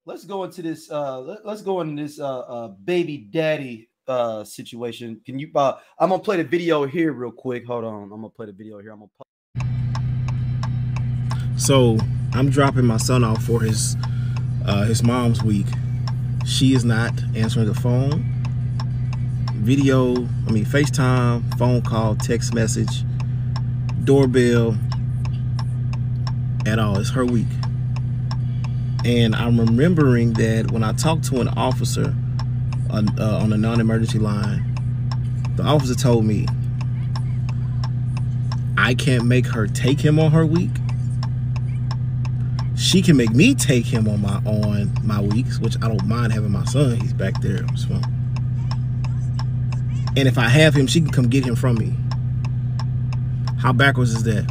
let's go into this. Let's go into this baby daddy situation. Can you? I'm gonna play the video here real quick. Hold on. I'm gonna play the video here. I'm gonna. So I'm dropping my son off for his mom's week. She is not answering the phone. FaceTime, phone call, text message, doorbell, at all. It's her week. And I'm remembering that when I talked to an officer on a non-emergency line, the officer told me I can't make her take him on her week. She can make me take him on my weeks, which I don't mind having my son. He's back there on his phone. And if I have him, she can come get him from me. How backwards is that?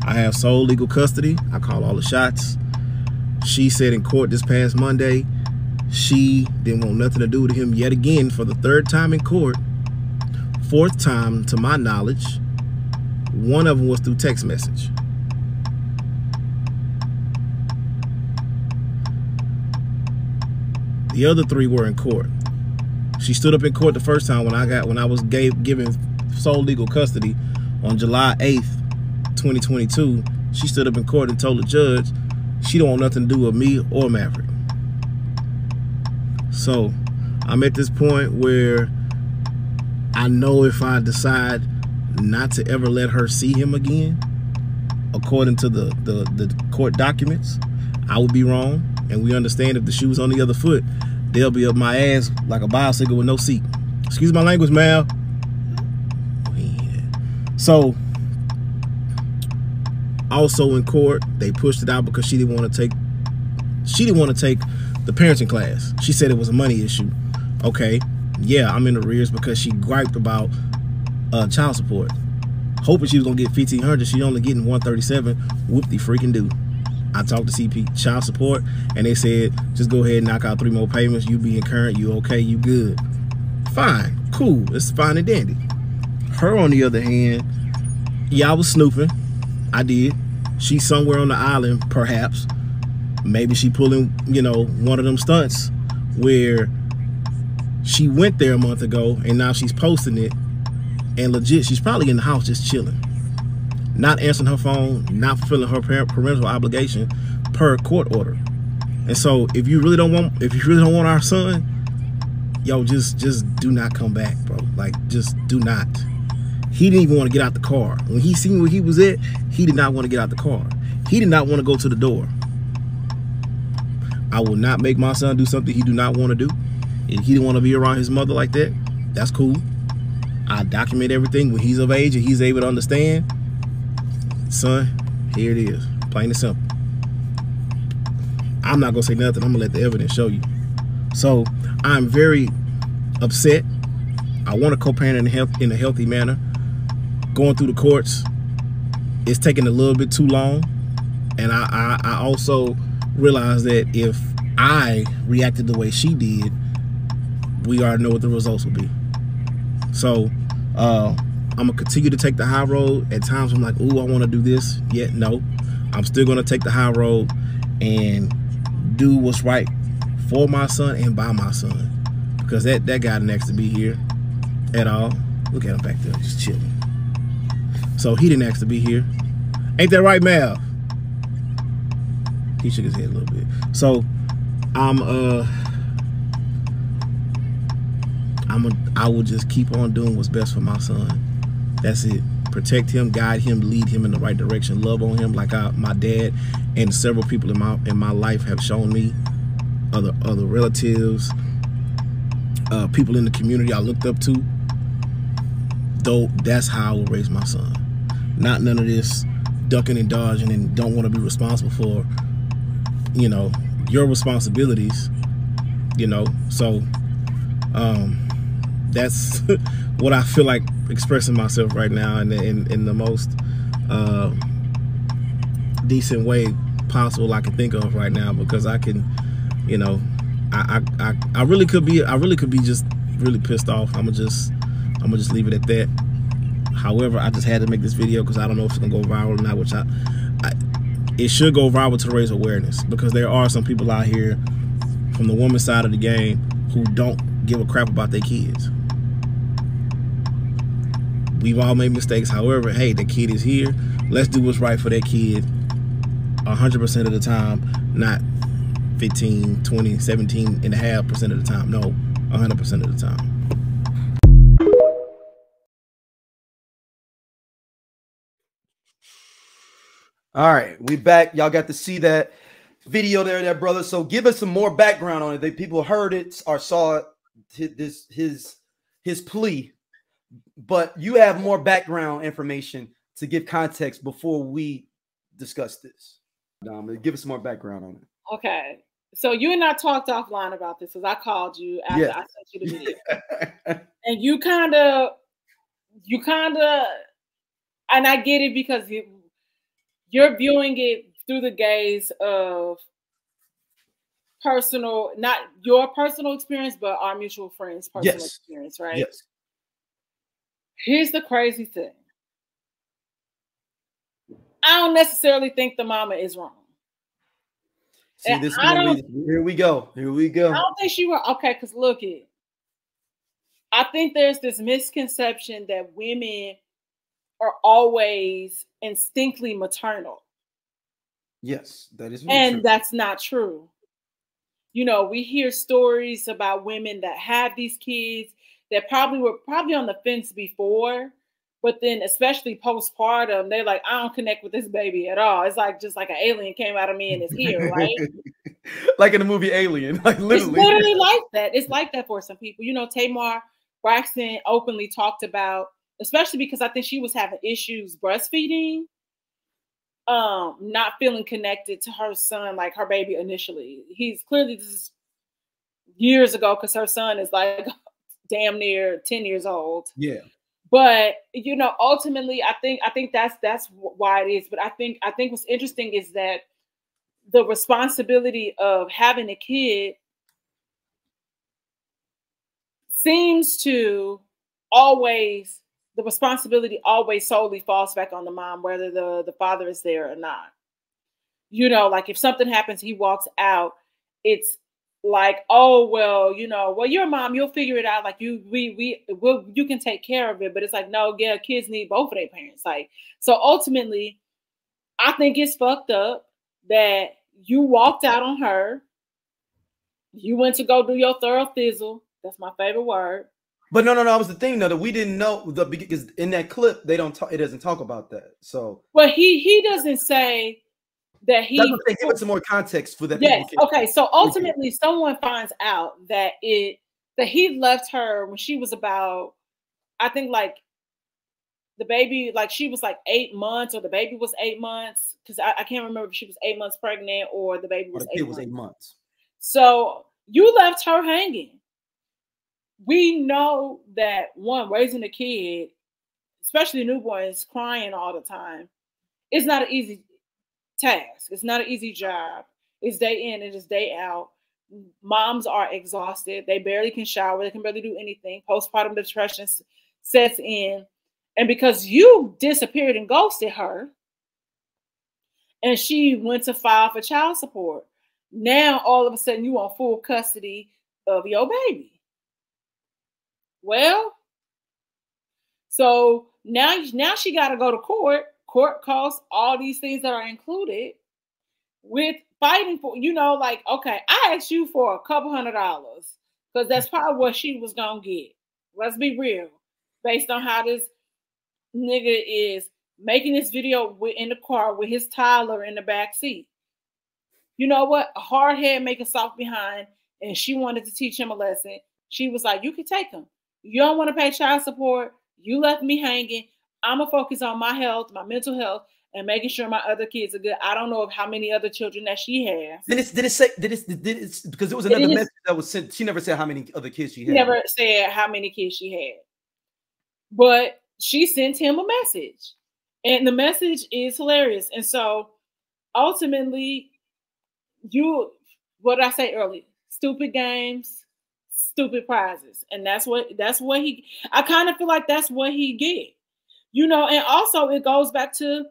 I have sole legal custody. I call all the shots. She said in court this past Monday, she didn't want nothing to do with him yet again for the third time in court. Fourth time, to my knowledge. One of them was through text message. The other three were in court. She stood up in court the first time when I was given sole legal custody on July 8th, 2022. She stood up in court and told the judge she don't want nothing to do with me or Maverick. So I'm at this point where I know if I decide not to ever let her see him again, according to the court documents, I would be wrong. And we understand if the shoe's on the other foot, they'll be up my ass like a bicycle with no seat. Excuse my language, Mal. So, also in court, they pushed it out because she didn't want to take the parenting class. She said it was a money issue. Okay, yeah, I'm in arrears because she griped about child support. Hoping she was gonna get $1,500, she only getting $137. Whoop-de-freaking-do. I talked to CP child support and they said, just go ahead and knock out 3 more payments. You being current, you okay, you good. Fine, cool, it's fine and dandy. Her, on the other hand, yeah, I was snooping. I did. She's somewhere on the island, perhaps. Maybe she pulling, one of them stunts where she went there a month ago and now she's posting it. And legit, she's probably in the house just chilling. Not answering her phone, not fulfilling her parental obligation per court order. And so if you really don't want our son, yo, just do not come back, bro. Like, just do not. He didn't even want to get out the car. When he seen where he was at, he did not want to get out the car. He did not want to go to the door. I will not make my son do something he do not want to do. If he didn't want to be around his mother like that, that's cool. I document everything when he's of age and he's able to understand. Son, here it is, plain and simple. I'm not gonna say nothing. I'm gonna let the evidence show you. So I'm very upset. I want to co-parent in a healthy manner. Going through the courts, it's taking a little bit too long, and I also realized that if I reacted the way she did, we already know what the results will be. So I'm gonna continue to take the high road. At times I'm like, ooh, I want to do this. Yet no, I'm still gonna take the high road and do what's right for my son and by my son, because that guy didn't ask to be here at all. Look at him back there, just chilling. So he didn't ask to be here. Ain't that right, Mal? He shook his head a little bit. So I will just keep on doing what's best for my son. That's it. Protect him, guide him, lead him in the right direction, love on him like my dad and several people in my life have shown me. Other relatives, people in the community I looked up to. Though that's how I will raise my son. Not none of this ducking and dodging and don't want to be responsible for, your responsibilities. So that's what I feel like expressing myself right now in the most decent way possible I can think of right now, because I can, I really could be just really pissed off. I'm gonna just leave it at that. However, I just had to make this video because I don't know if it's gonna go viral or not, which it should go viral to raise awareness, because there are some people out here from the woman's side of the game who don't give a crap about their kids. We've all made mistakes. However, hey, the kid is here. Let's do what's right for that kid 100% of the time, not 15, 20, 17.5% of the time. No, 100% of the time. All right, we back. Y'all got to see that video there, brother. So give us some more background on it. They people heard it or saw it, his plea, but you have more background information to give context before we discuss this. Give us some more background on it. Okay, so you and I talked offline about this because I called you after I sent you the video, and you kind of, and I get it because you're viewing it through the gaze of personal, not your personal experience, but our mutual friends' personal experience, right? Yes. Here's the crazy thing. I don't necessarily think the mama is wrong. See, this here we go. Here we go. I don't think she were okay, because look it. I think there's this misconception that women are always instinctively maternal. Yes, that is true. That's not true. You know, we hear stories about women that have these kids that were on the fence before, but then especially postpartum, they're like, I don't connect with this baby at all. It's like just like an alien came out of me and is here, right? Like in the movie Alien, like literally. It's literally like that. It's like that for some people. You know, Tamar Braxton openly talked about, especially because I think she was having issues breastfeeding, not feeling connected to her son, like her baby initially. He's clearly, this is years ago, because her son is like damn near 10 years old. Yeah. But you know, ultimately, I think that's why it is. But I think what's interesting is that the responsibility of having a kid seems to always, the responsibility always solely falls back on the mom, whether the father is there or not. You know, like if something happens, he walks out, it's like, oh, well, you know, well, you're a mom, you'll figure it out. Like you can take care of it. But it's like, no, yeah, kids need both of their parents. Like, so ultimately, I think it's fucked up that you walked out on her. You went to go do your thorough thizzle. That's my favorite word. But no, that was the thing, though, that we didn't know, because in that clip, they don't talk, it doesn't talk about that. So, well, he doesn't say that he. That's what they give it some more context for that. Yes. Okay. So ultimately, someone finds out that he left her when she was about, I think, like the baby, like she was like 8 months, or the baby was 8 months, because I can't remember if she was 8 months pregnant or the baby was 8 months. So you left her hanging. We know that raising a kid, especially newborns, crying all the time, it's not an easy task. It's not an easy job. It's day in and it's day out. Moms are exhausted. They barely can shower. They can barely do anything. Postpartum depression sets in. And because you disappeared and ghosted her, and she went to file for child support, now all of a sudden you want full custody of your baby. Well, so now she got to go to court. Court costs, all these things that are included with fighting for, you know, like, okay, I asked you for a couple $100 because that's probably what she was going to get. Let's be real. Based on how this nigga is making this video in the car with his toddler in the back seat. You know what? A hard head make a soft behind, and she wanted to teach him a lesson. She was like, you can take him. You don't want to pay child support. You left me hanging. I'm going to focus on my health, my mental health, and making sure my other kids are good. I don't know of how many other children that she has. Did it because it was another message that was sent. She never said how many other kids she had. Never said how many kids she had. But she sent him a message. And the message is hilarious. And so ultimately, what did I say earlier? Stupid games, stupid prizes. And that's what I kind of feel like that's what he get. You know, and also it goes back to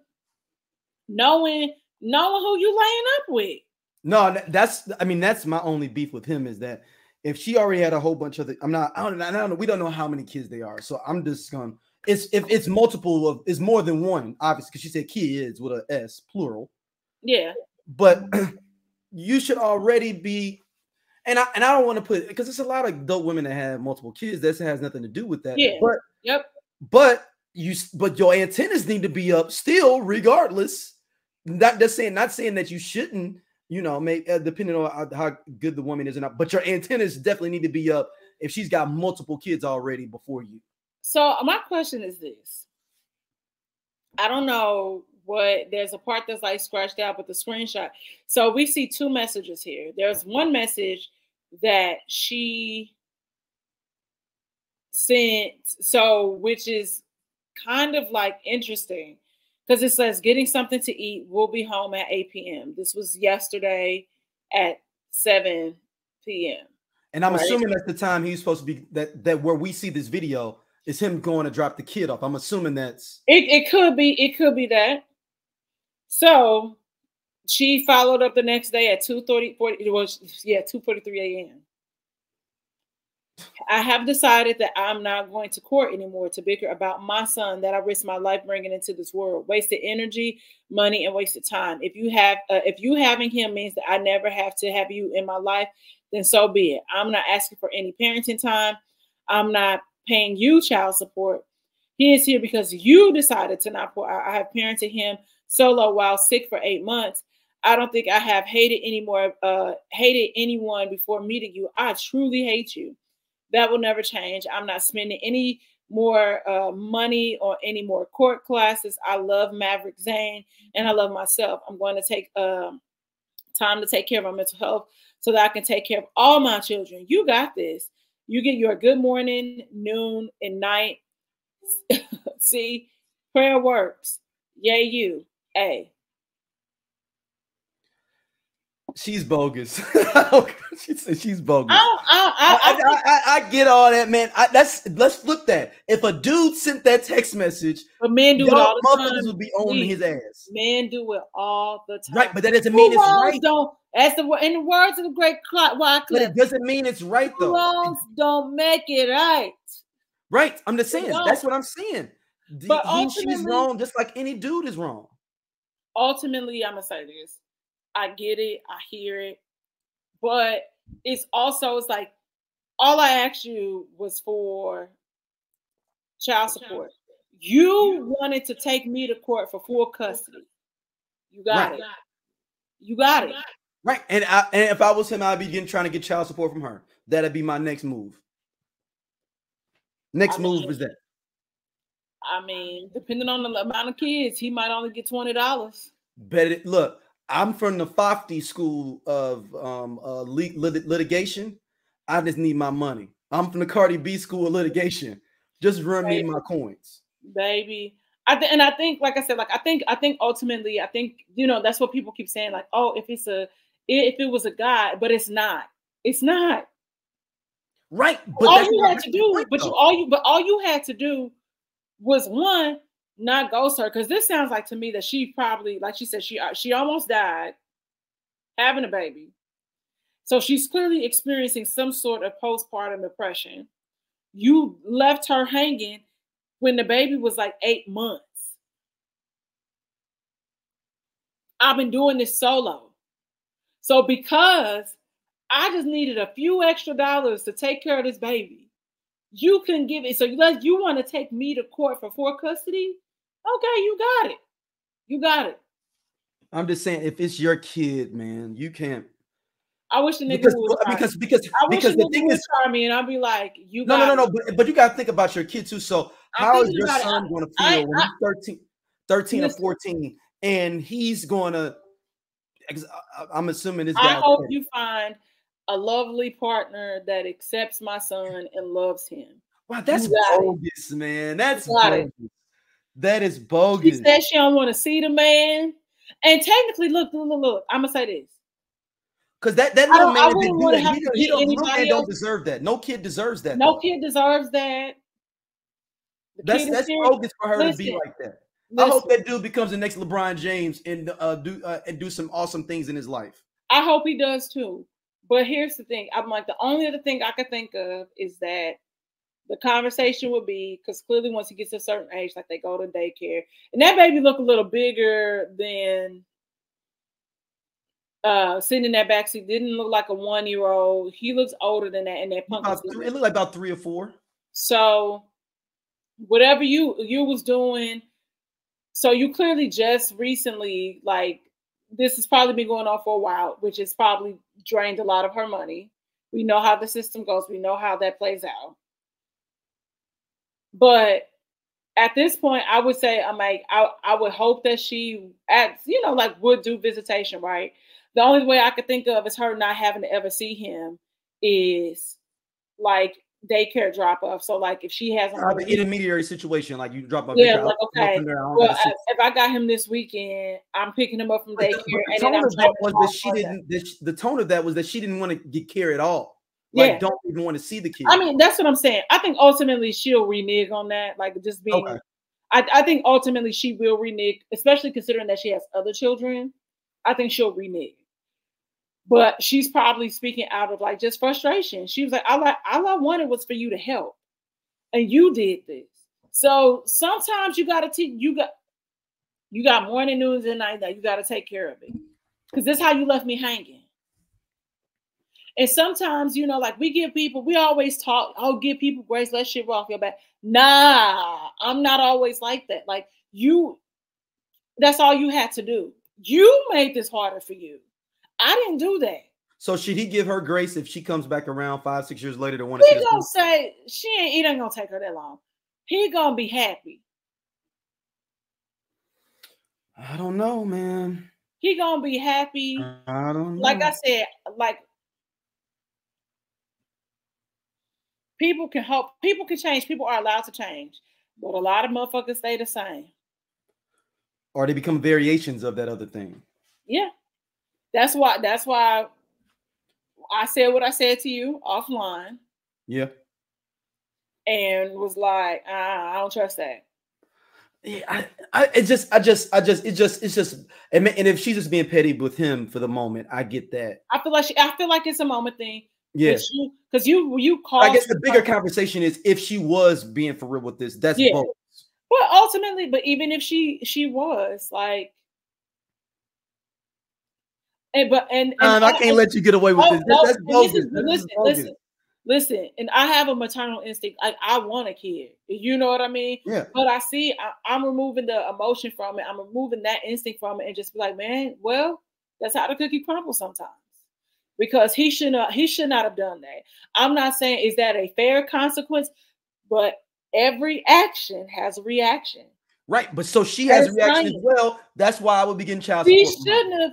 knowing knowing who you laying up with. No, that's my only beef with him is that if she already had a whole bunch of I don't know, we don't know how many kids they are. So I'm just going to, if it's multiple of, it's more than one, obviously, because she said kids with an S, plural. Yeah. But you should already be, and I don't want to put, because there's a lot of adult women that have multiple kids. That has nothing to do with that. Yeah. But your antennas need to be up still, regardless. Not saying that you shouldn't, depending on how good the woman is or not. But your antennas definitely need to be up if she's got multiple kids already before you. So my question is this. I don't know there's a part that's like scratched out with the screenshot. So we see two messages here. There's one message that she sent, which is kind of like interesting because it says getting something to eat. We'll be home at 8 p.m. This was yesterday at 7 p.m. And I'm assuming that's the time he's supposed to be that where we see this video is him going to drop the kid off. I'm assuming that's it could be that. So she followed up the next day at 2:43 a.m. I have decided that I'm not going to court anymore to bicker about my son that I risked my life bringing into this world. Wasted energy, money, and wasted time. If you having him means that I never have to have you in my life, then so be it. I'm not asking for any parenting time. I'm not paying you child support. He is here because you decided to not pour out. I have parented him solo while sick for 8 months. I don't think I have hated anyone before meeting you. I truly hate you. That will never change. I'm not spending any more money on any more court classes. I love Maverick Zane and I love myself. I'm going to take time to take care of my mental health so that I can take care of all my children. You got this. You get your good morning, noon, and night. See, prayer works. Yay, you. Hey. She's bogus. She said she's bogus. I get all that, man. Let's look that. If a dude sent that text message, but men do it all the time. Motherfuckers would be owning his ass. Men do it all the time. Right, but that doesn't mean it's right. In the words of the great Wycliffe. But it doesn't mean it's right though. Wrongs don't make it right. Right. I'm just saying. That's what I'm saying. But she's wrong, just like any dude is wrong. Ultimately, I'm gonna say this. I get it, I hear it, but it's like all I asked you was for child support. You wanted to take me to court for full custody. You got it. You got it. Right. And if I was him, I'd be trying to get child support from her. That'd be my next move. Move is that. I mean, depending on the amount of kids, he might only get $20. Look, I'm from the Fofty school of litigation. I just need my money. I'm from the Cardi B school of litigation. Just run me my coins, baby. I think, like I said, I think ultimately, that's what people keep saying. Like, oh, if it was a guy, but it's not. It's not. Right. But all you had to do was one. Not ghost her, because this sounds like to me that she probably, like she said, she almost died having a baby. So she's clearly experiencing some sort of postpartum depression. You left her hanging when the baby was like 8 months. I've been doing this solo. So because I just needed a few extra dollars to take care of this baby, you can give it. So you want to take me to court for full custody? Okay, you got it. You got it. I'm just saying, if it's your kid, man, you can't. I wish the nigga would because the thing is, try me, and I'll be like, you. No. But you got to think about your kid too. So how is your son going to feel when he's 13 or 14, and he's going to? I'm assuming this guy. I hope you find a lovely partner that accepts my son and loves him. Wow, that's bogus, man. That's bogus. That is bogus. She said she don't want to see the man. And technically, look, I'm gonna say this. Because that little man didn't do that. He don't deserve that. No kid deserves that. No kid deserves that. That's bogus for her to be like that. I hope that dude becomes the next LeBron James and do some awesome things in his life. I hope he does too. But here's the thing. I'm like, the only other thing I could think of is that the conversation would be, because clearly once he gets to a certain age, like they go to daycare, and that baby look a little bigger than sitting in that backseat. Didn't look like a 1-year-old. He looks older than that. And that punk. It looked like about 3 or 4. So whatever you was doing, so you clearly just recently, like, this has probably been going on for a while, which has probably drained a lot of her money. We know how the system goes. We know how that plays out. But at this point, I would say, I'm like, I would hope that she, like, would do visitation, right? The only way I could think of is her not having to ever see him is like daycare drop off. So like if she has an intermediary situation, like you drop off. Yeah, like okay. Well, if I got him this weekend, I'm picking him up from daycare. The tone of that was that she didn't. The tone of that was that she didn't want to get care at all. Like, don't even want to see the kid. I mean, that's what I'm saying. I think ultimately she'll renege on that. Like just being. Okay. I think ultimately she will renege, especially considering that she has other children. I think she'll renege. But she's probably speaking out of like just frustration. She was like, all I wanted was for you to help. And you did this. So sometimes you gotta you got morning, noon, and night that you gotta take care of it. Because this is how you left me hanging. And sometimes, like we always talk, give people grace, let shit roll off your back. Nah, I'm not always like that. Like that's all you had to do. You made this harder for you. I didn't do that. So should he give her grace if she comes back around 5-6 years later to want to see? He gonna say it ain't gonna take her that long. He gonna be happy. I don't know, man. He gonna be happy. I don't know. Like I said, like people can help. People can change. People are allowed to change, but a lot of motherfuckers stay the same. Or they become variations of that other thing. Yeah. That's why I said what I said to you offline. Yeah. And was like, I don't trust that. Yeah, and if she's just being petty with him for the moment, I get that. I feel like it's a moment thing. Yeah. Because you call. I guess the bigger conversation is if she was being for real with this. That's both. But ultimately, even if she was like. I can't let you get away with this. Listen. And I have a maternal instinct. I want a kid. You know what I mean? Yeah. But I see, I'm removing the emotion from it. I'm removing that instinct from it, and just be like, man, well, that's how the cookie crumbles sometimes. Because he should not have done that. I'm not saying is that a fair consequence, but every action has a reaction. Right, but so she has a reaction as well. That's why I would be getting child support. He shouldn't have.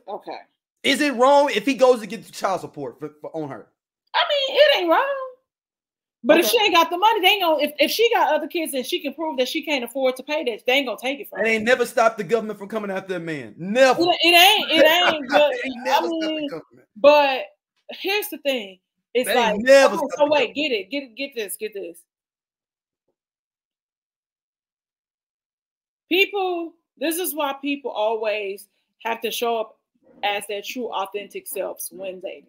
Okay. Is it wrong if he goes to get child support on her? I mean, it ain't wrong. But if she ain't got the money, they ain't gonna. If she got other kids and she can prove that she can't afford to pay that, they ain't gonna take it from her. It ain't never stopped the government from coming after a man. Never. It ain't. But but here's the thing. It's they like never. So wait, get this. People. This is why people always have to show up as their true, authentic selves when dating.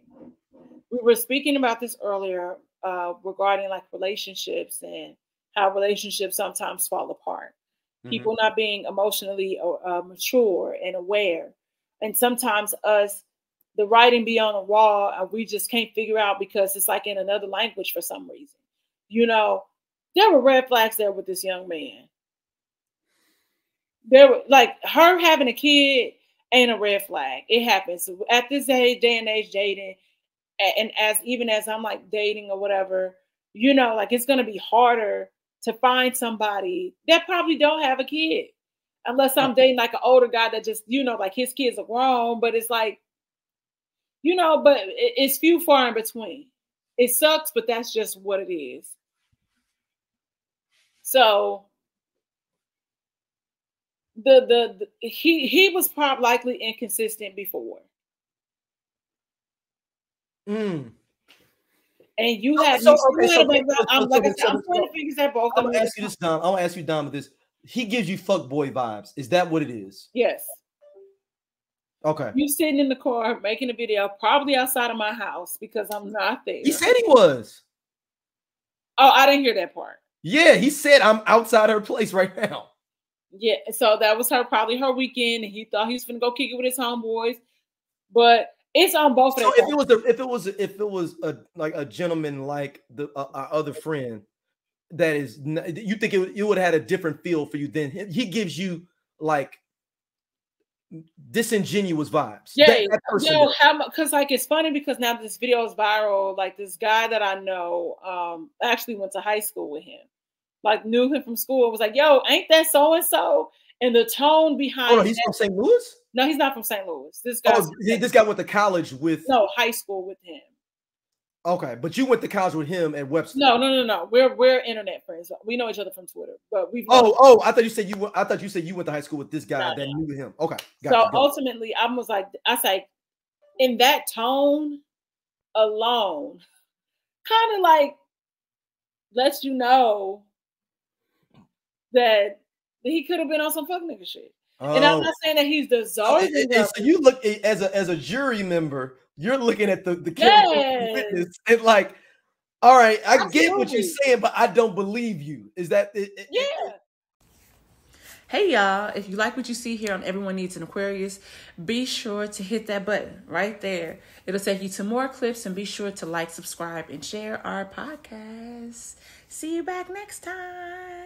We were speaking about this earlier regarding like relationships and how relationships sometimes fall apart. Mm-hmm. People not being emotionally mature and aware. And sometimes the writing be on the wall, and we just can't figure out because it's like in another language for some reason. There were red flags there with this young man. There were like her having a kid ain't a red flag. It happens at this day and age dating. And as I'm like dating or whatever, like it's going to be harder to find somebody that probably don't have a kid unless I'm dating like an older guy that just, like his kids are grown, but it's like, but it's few far in between. It sucks, but that's just what it is. So he was probably likely inconsistent before. and you Okay, have so- you okay, still so- had a baby. so- I'm like I so- said, I'm so- pointing fingers at both of I'm them. gonna ask you this, Dom. I want to ask you, Dom, this. He gives you fuckboy vibes. Is that what it is? Yes. Okay. You sitting in the car making a video, probably outside of my house because I'm not there. He said he was. Oh, I didn't hear that part. Yeah, he said I'm outside her place right now. Yeah, so that was probably her weekend, and he thought he was gonna go kick it with his homeboys. But it's on both of them. So if it was a gentleman like our other friend, that is, you think it would have had a different feel for you than him? He gives you like disingenuous vibes. Yeah, that because like it's funny because now this video is viral. Like this guy that I know, actually went to high school with him. Like knew him from school. Was like, yo, ain't that so and so? And the tone behind. Oh, he's from St. Louis. No, he's not from St. Louis. This guy. Oh, this guy went to college with. No, high school with him. Okay, but you went to college with him at Webster. No. We're internet friends. We know each other from Twitter, but we've. I thought you said you went. I thought you said you went to high school with this guy that knew him. Okay, ultimately, I was like, in that tone alone, kind of like lets you know that he could have been on some fuck nigga shit. And I'm not saying that he's deserving. So you look as a jury member. You're looking at the witness and like, all right, I get what you're saying, but I don't believe you. Is that it? Yeah. Hey y'all, if you like what you see here on Everyone Needs an Aquarius, be sure to hit that button right there. It'll take you to more clips, and be sure to like, subscribe, and share our podcast. See you back next time.